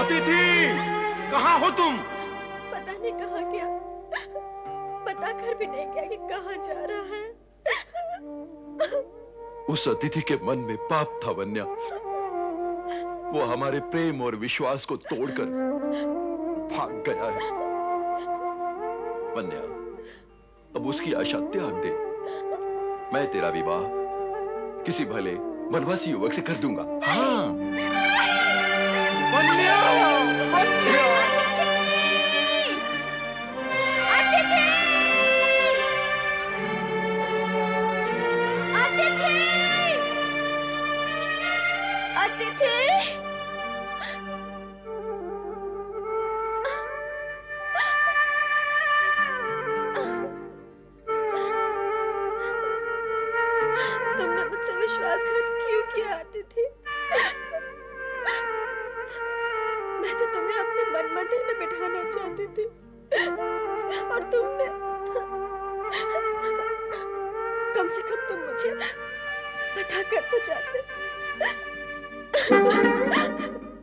अतिथि, कहाँ हो तुम? पता नहीं कहाँ गया, बता कर भी नहीं गया कि कहाँ जा रहा है। उस अतिथि के मन में पाप था वन्या। वो हमारे प्रेम और विश्वास को तोड़कर भाग गया है। वन्या, अब उसकी आशा त्याग दे। मैं तेरा विवाह किसी भले वनवासी युवक से कर दूंगा। हाँ। वन्या, वन्या। तुमने मुझसे विश्वासघात क्यों किया अतिथि? मैं तो तुम्हें अपने मन मंदिर में बिठाना चाहती थी और तुमने, कम से कम तुम मुझे बता कर तो जाते।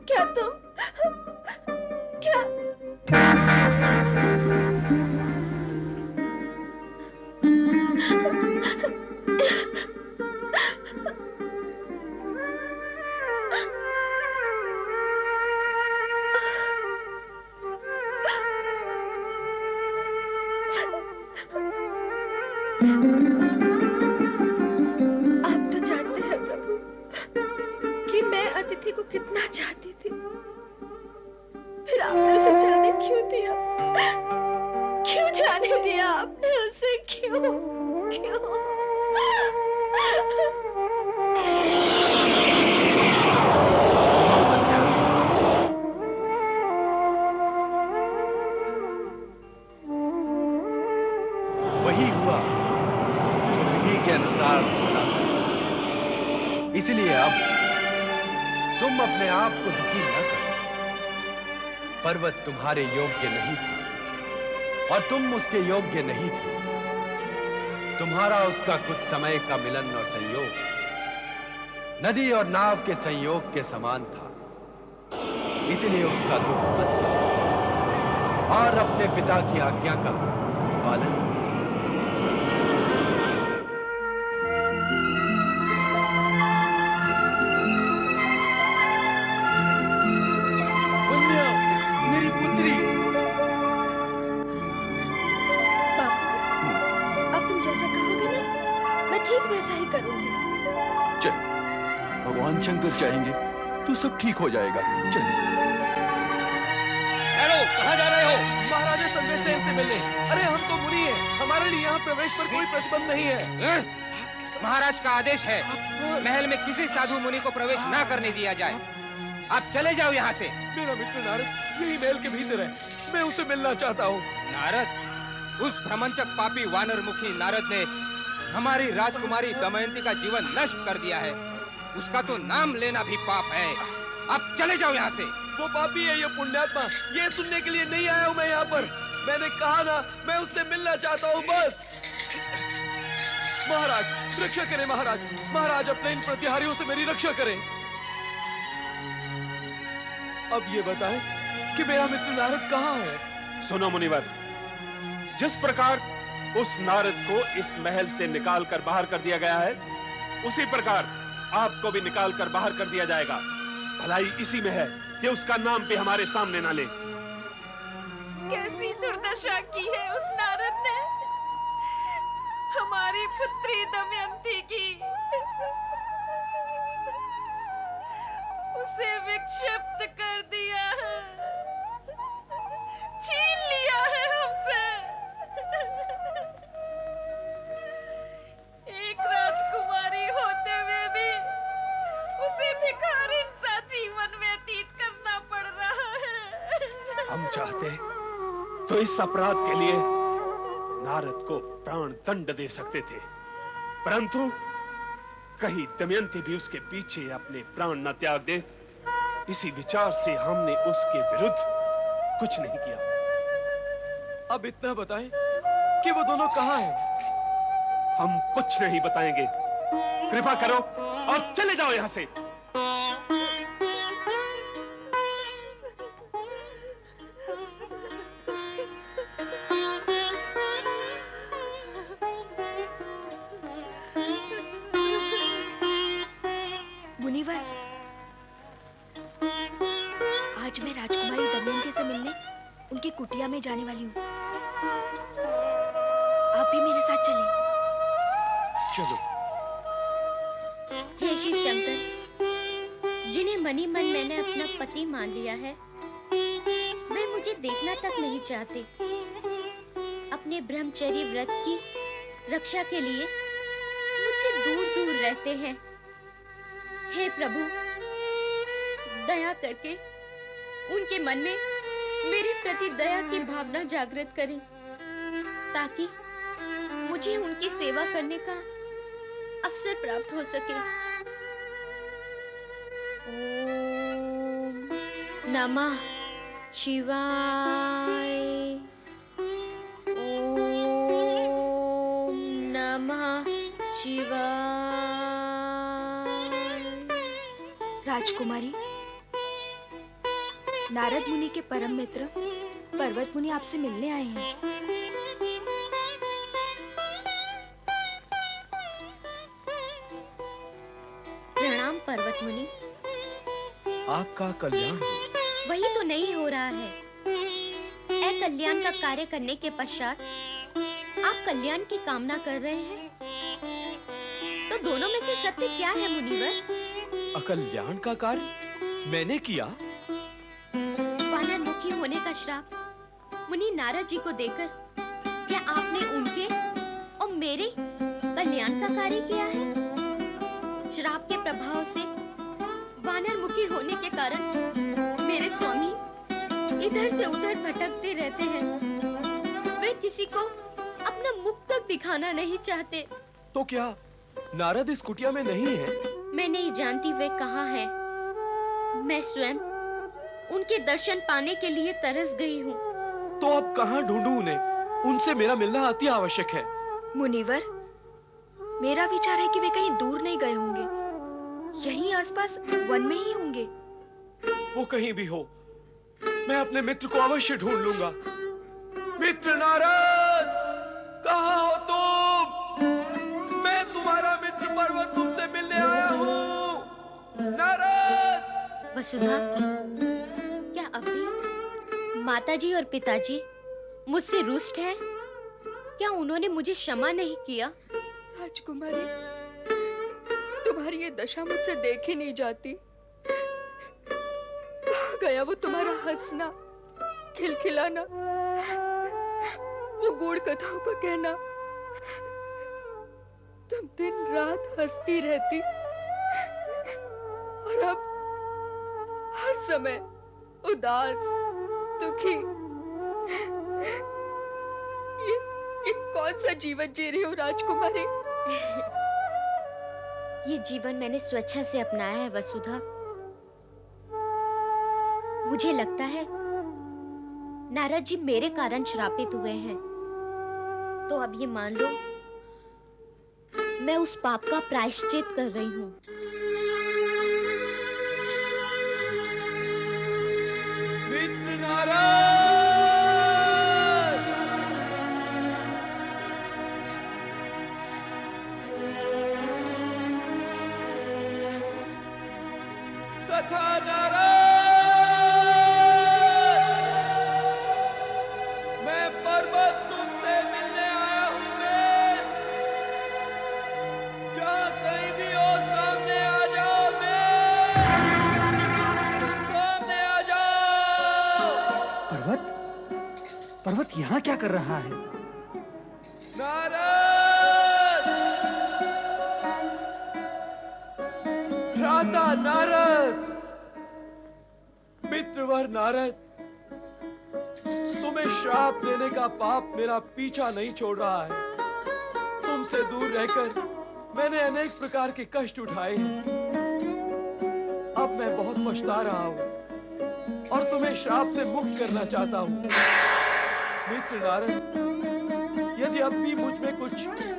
क्या तुम, क्या आप तो जानते हैं प्रभु कि मैं अतिथि को कितना चाहती थी, फिर आपने उसे जाने क्यों दिया? क्यों जाने दिया आपने उसे? क्यों क्यों? वही हुआ जो विधि के अनुसार होना था। इसलिए अब तुम अपने आप को दुखी न करो। पर्वत तुम्हारे योग्य नहीं था और तुम उसके योग्य नहीं थे। तुम्हारा उसका कुछ समय का मिलन और संयोग नदी और नाव के संयोग के समान था। इसलिए उसका दुख मत करो और अपने पिता की आज्ञा का पालन करो। वन्या, मेरी पुत्री। बापू, अब तुम जैसा कहोगे ना, मैं ठीक वैसा ही करूंगी। चल, भगवान शंकर चाहेंगे तो सब ठीक हो जाएगा। चल। हेलो, कहाँ जा रहे हो? महाराजा संदेश से इनसे मिलने। अरे हम तो मुनि हैं, हमारे लिए यहाँ प्रवेश पर कोई प्रतिबंध नहीं है। महाराज का आदेश है, महल में किसी साधु मुनि को प्रवेश ना करने दिया जाए। आप चले जाओ यहाँ से। मेरा मित्र नारद यही महल के भीतर है, मैं उसे मिलना चाहता हूँ। नारद, उस भ्रमंचक पापी वानर मुखी नारद ने हमारी राजकुमारी दमयंती का जीवन नष्ट कर दिया है। उसका तो नाम लेना भी पाप है। आप चले जाओ यहाँ से। वो पापी है, ये पुण्यात्मा, ये सुनने के लिए नहीं आया हूँ मैं यहाँ पर। मैंने कहा ना, मैं उससे मिलना चाहता हूँ बस। महाराज रक्षा करें, महाराज, महाराज अपने इन प्रतिहारियों से मेरी रक्षा करें। अब ये बताएं कि मेरा मित्र नारद कहाँ है? सुनो मुनिवर, जिस प्रकार उस नारद को इस महल से निकालकर बाहर कर दिया गया है, उसी प्रकार आपको भी निकालकर बाहर कर दिया जाएगा। भलाई इसी में है कि उसका नाम भी हमारे सामने ना ले। कैसी दुर्दशा की है उस नारद ने हमारी पुत्री दमयंती की। उसे विक्षिप्त कर दिया है, छीन लिया है हमसे। एक राजकुमारी होते हुए भी उसे भिखारिन सा जीवन व्यतीत करना पड़ रहा है। हम चाहते तो इस अपराध के लिए नारद को प्राण दंड दे सकते थे, परंतु कहीं दमयंती भी उसके पीछे अपने प्राण न त्याग दे, इसी विचार से हमने उसके विरुद्ध कुछ नहीं किया। अब इतना बताएं कि वो दोनों कहाँ हैं? हम कुछ नहीं बताएंगे। कृपा करो और चले जाओ यहां से। आज मैं राजकुमारी दमयंती से मिलने उनकी कुटिया में जाने वाली हूँ। आप भी मेरे साथ चलें। चलो। हे शिव शंकर, जिन्हें मनी मन मैंने अपना पति मान लिया है, वे मुझे देखना तक नहीं चाहते। अपने ब्रह्मचर्य व्रत की रक्षा के लिए मुझसे दूर दूर रहते हैं। हे प्रभु, दया करके उनके मन में मेरे प्रति दया की भावना जागृत करें, ताकि मुझे उनकी सेवा करने का अवसर प्राप्त हो सके। ओम नमः शिवाय। ओम नमः शिवाय। राजकुमारी, नारद मुनि के परम मित्र पर्वत मुनि आपसे मिलने आए हैं। प्रणाम पर्वत मुनि। आपका कल्याण हो। वही तो नहीं हो रहा है। कल्याण का कार्य करने के पश्चात आप कल्याण की कामना कर रहे हैं, तो दोनों में से सत्य क्या है मुनिवर? अकल्याण का कार्य मैंने किया? वानर मुखी होने का श्राप मुनि नारद जी को देकर क्या आपने उनके और मेरे कल्याण का कार्य किया है? श्राप के प्रभाव से वानर मुखी होने के कारण मेरे स्वामी इधर से उधर भटकते रहते हैं। वे किसी को अपना मुख तक दिखाना नहीं चाहते। तो क्या नारद इस कुटिया में नहीं है? मैं नहीं जानती वे कहाँ हैं। मैं स्वयं उनके दर्शन पाने के लिए तरस गई हूँ। तो अब कहाँ ढूंढूं उन्हें? उनसे मेरा मिलना अति आवश्यक है। मुनिवर, मेरा विचार है कि वे कहीं दूर नहीं गए होंगे, यहीं आसपास वन में ही होंगे। वो कहीं भी हो, मैं अपने मित्र को अवश्य ढूंढ लूंगा। मित्र नारद, कहाँ हो तुम? मैं तुम्हारा मित्र पर्वत तुमसे मिलने आया हूँ। नारद! वसुधा, क्या अभी माताजी और पिताजी मुझसे रुष्ट हैं? क्या उन्होंने मुझे क्षमा नहीं किया? राजकुमारी, तुम्हारी ये दशा मुझसे देखी नहीं जाती। कहाँ गया वो तुम्हारा हंसना, खिलखिलाना, वो गूढ़ कथाओं का कहना? तुम दिन रात हंसती रहती और अब हर समय उदास, दुखी। ये कौन सा जीवन जी रही हो राजकुमारी? ये जीवन मैंने स्वेच्छा से अपनाया है वसुधा। मुझे लगता है नारद जी मेरे कारण श्रापित हुए हैं। तो अब ये मान लो, मैं उस पाप का प्रायश्चित कर रही हूँ। मित्र नारद! सखा नारद! मैं पर्वत तुमसे मिलने आया हूँ। मैं जहाँ कहीं भी हो, सामने आ जाओ। मैं सामने आ जाओ। पर्वत, पर्वत यहाँ क्या कर रहा है? नारद! भ्राता नारद! मित्रवर नारद, तुम्हें श्राप देने का पाप मेरा पीछा नहीं छोड़ रहा है। तुमसे दूर रहकर मैंने अनेक प्रकार के कष्ट उठाए हैं। अब मैं बहुत पछता रहा हूँ और तुम्हें श्राप से मुक्त करना चाहता हूँ। मित्र नारद, यदि अब भी मुझ में कुछ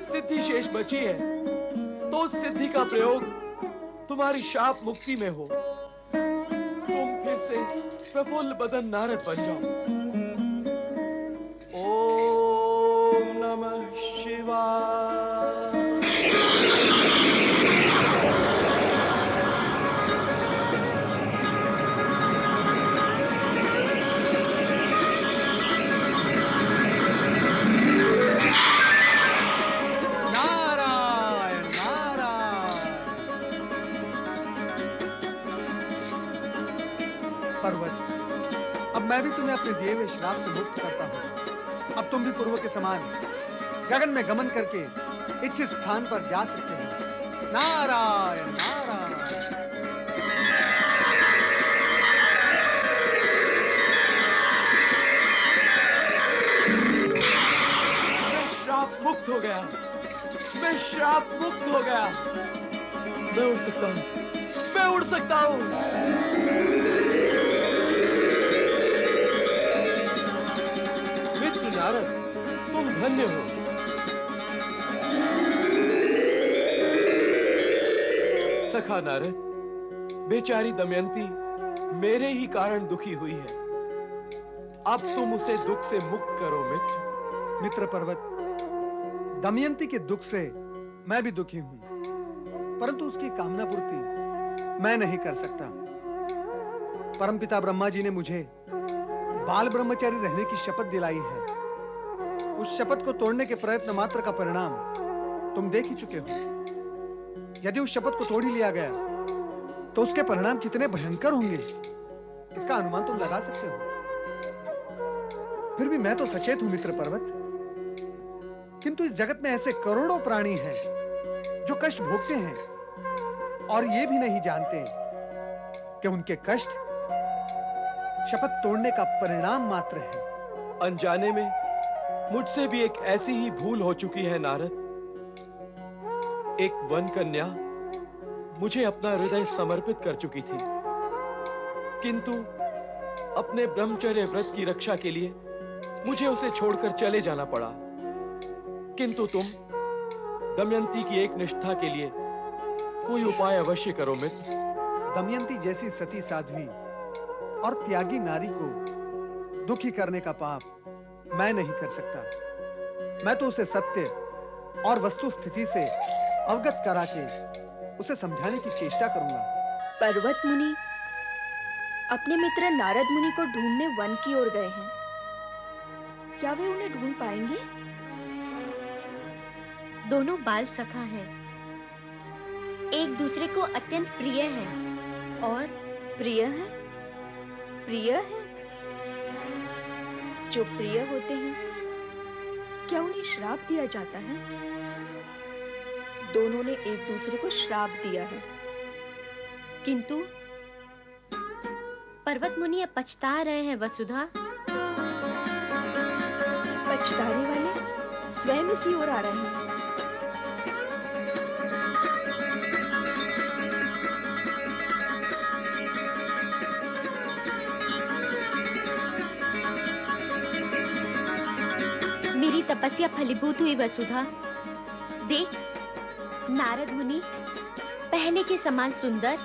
सिद्धि शेष बची है, तो उस सिद्धि का प्रयोग तुम्हारी शाप मुक्ति में हो। तुम फिर से प्रफुल्ल बदन नारद बन जाओ। ओम नमः शिवाय। पर्वत, अब मैं भी तुम्हें अपने दिए हुए श्राप से मुक्त करता हूँ। अब तुम भी पूर्व के समान गगन में गमन करके इच्छित स्थान पर जा सकते हो। नारायण नारायण। मैं श्राप मुक्त हो गया। मैं श्राप मुक्त हो गया। मैं उड़ सकता हूँ। मैं उड़ सकता हूँ। मित्र नारद, तुम धन्य हो। सखा नारद, बेचारी दमयंती मेरे ही कारण दुखी हुई है। अब तुम उसे दुख से मुक्त करो मित्र। मित्र पर्वत, दमयंती के दुख से मैं भी दुखी हूं, परंतु उसकी कामना पूर्ति मैं नहीं कर सकता। परमपिता ब्रह्मा जी ने मुझे बाल ब्रह्मचारी रहने की शपथ दिलाई है। उस शपथ को तोड़ने के प्रयत्न मात्र का परिणाम तुम देख ही चुके हो। यदि उस शपथ को तोड़ ही लिया गया तो उसके परिणाम कितने भयंकर होंगे, इसका अनुमान तुम लगा सकते हो। फिर भी मैं तो सचेत हूं मित्र पर्वत, किंतु इस जगत में ऐसे करोड़ों प्राणी हैं जो कष्ट भोगते हैं और ये भी नहीं जानते कि उनके कष्ट शपथ तोड़ने का परिणाम मात्र है। अनजाने में मुझसे भी एक ऐसी ही भूल हो चुकी है नारद। एक वन कन्या मुझे अपना हृदय समर्पित कर चुकी थी, किंतु अपने ब्रह्मचर्य व्रत की रक्षा के लिए मुझे उसे छोड़कर चले जाना पड़ा। किंतु तुम दमयंती की एक निष्ठा के लिए कोई उपाय अवश्य करो मित्र। दमयंती जैसी सती साध्वी और त्यागी नारी को दुखी करने का पाप मैं नहीं कर सकता। मैं तो उसे सत्य और वस्तु स्थिति से अवगत करा के उसे समझाने की चेष्टा करूंगा। पर्वत मुनि अपने मित्र नारद मुनि को ढूंढने वन की ओर गए हैं। क्या वे उन्हें ढूंढ पाएंगे? दोनों बाल सखा हैं, एक दूसरे को अत्यंत प्रिय हैं और प्रिय है? प्रिय है? जो प्रिय होते हैं क्या उन्हें श्राप दिया जाता है? दोनों ने एक दूसरे को श्राप दिया है। किंतु पर्वत मुनि अब पछता रहे हैं वसुधा। पछताने वाले स्वयं इसी ओर आ रहे हैं। मेरी तपस्या फलीभूत हुई वसुधा। देख, नारद मुनि पहले के समान सुंदर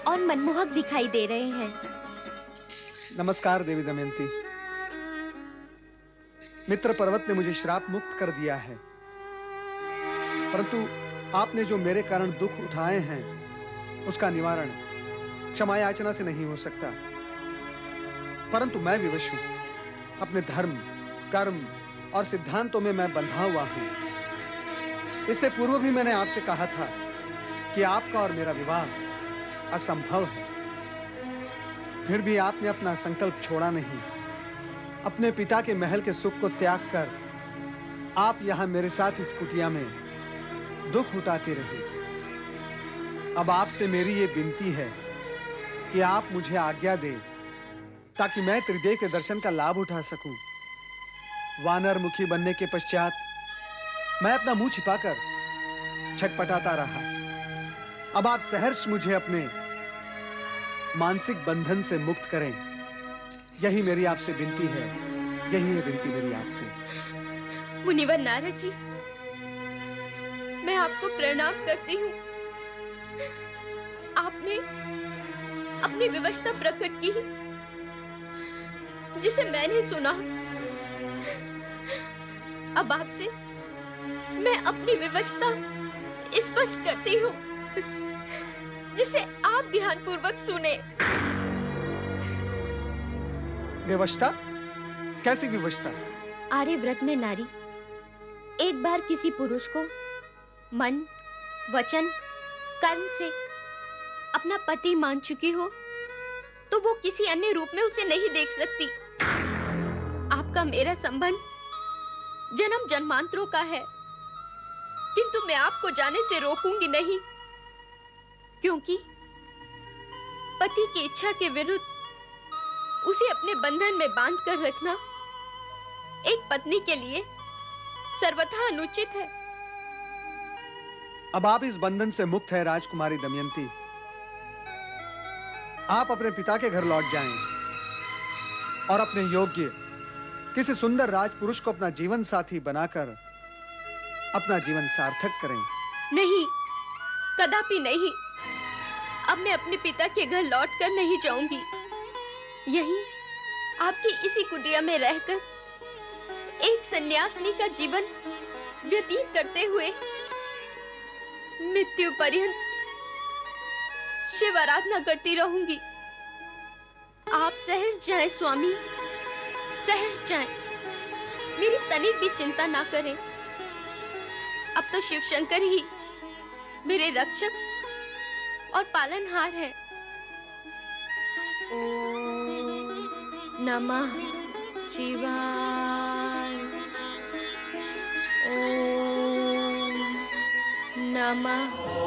और मनमोहक दिखाई दे रहे हैं। नमस्कार देवी दमयंती। मित्र पर्वत ने मुझे श्राप मुक्त कर दिया है, परंतु आपने जो मेरे कारण दुख उठाए हैं उसका निवारण क्षमा याचना से नहीं हो सकता। परंतु मैं विवश हूं, अपने धर्म, कर्म और सिद्धांतों में मैं बंधा हुआ हूं। इससे पूर्व भी मैंने आपसे कहा था कि आपका और मेरा विवाह असंभव है। फिर भी आपने अपना संकल्प छोड़ा नहीं। अपने पिता के महल के सुख को त्याग कर आप यहां मेरे साथ इस कुटिया में दुख उठाते रहे। अब आपसे मेरी ये विनती है कि आप मुझे आज्ञा दें ताकि मैं त्रिदेव के दर्शन का लाभ उठा सकूं। वानर मुखी बनने के पश्चात मैं अपना मुंह छिपाकर छटपटाता रहा। अब आप सहर्ष मुझे अपने मानसिक बंधन से मुक्त करें, यही मेरी आपसे विनती है। यही है विनती मेरी आपसे। मुनिवर नारद जी, मैं आपको प्रणाम करती हूँ। आपने अपनी विवशता प्रकट की जिसे मैंने सुना। अब आपसे मैं अपनी विवशता स्पष्ट करती हूँ जिसे आप ध्यानपूर्वक सुने। विवशता? कैसी विवशता? आर्यव्रत में नारी एक बार किसी पुरुष को मन, वचन, कर्म से अपना पति मान चुकी हो तो वो किसी अन्य रूप में उसे नहीं देख सकती। आपका मेरा संबंध जन्म जन्मांतरों का है, किंतु मैं आपको जाने से रोकूंगी नहीं, क्योंकि पति की इच्छा के विरुद्ध उसे अपने बंधन में बांध कर रखना एक पत्नी के लिए सर्वथा अनुचित है। अब आप इस बंधन से मुक्त है राजकुमारी दमयंती। आप अपने पिता के घर लौट जाएं और अपने योग्य किसी सुंदर राजपुरुष को अपना जीवन साथी बनाकर अपना जीवन सार्थक करें। नहीं, कदापि नहीं। अब मैं अपने पिता के घर लौटकर नहीं जाऊंगी। यहीं आपकी इसी कुटिया में रहकर एक सन्यासिनी का जीवन व्यतीत करते हुए मृत्यु पर्यंत शिव आराधना करती रहूंगी। आप सहर्ष जाएं स्वामी, सहर्ष जाएं। मेरी तनिक भी चिंता ना करें। अब तो शिव शंकर ही मेरे रक्षक और पालनहार है। ओम नमः शिवाय। ओम नमः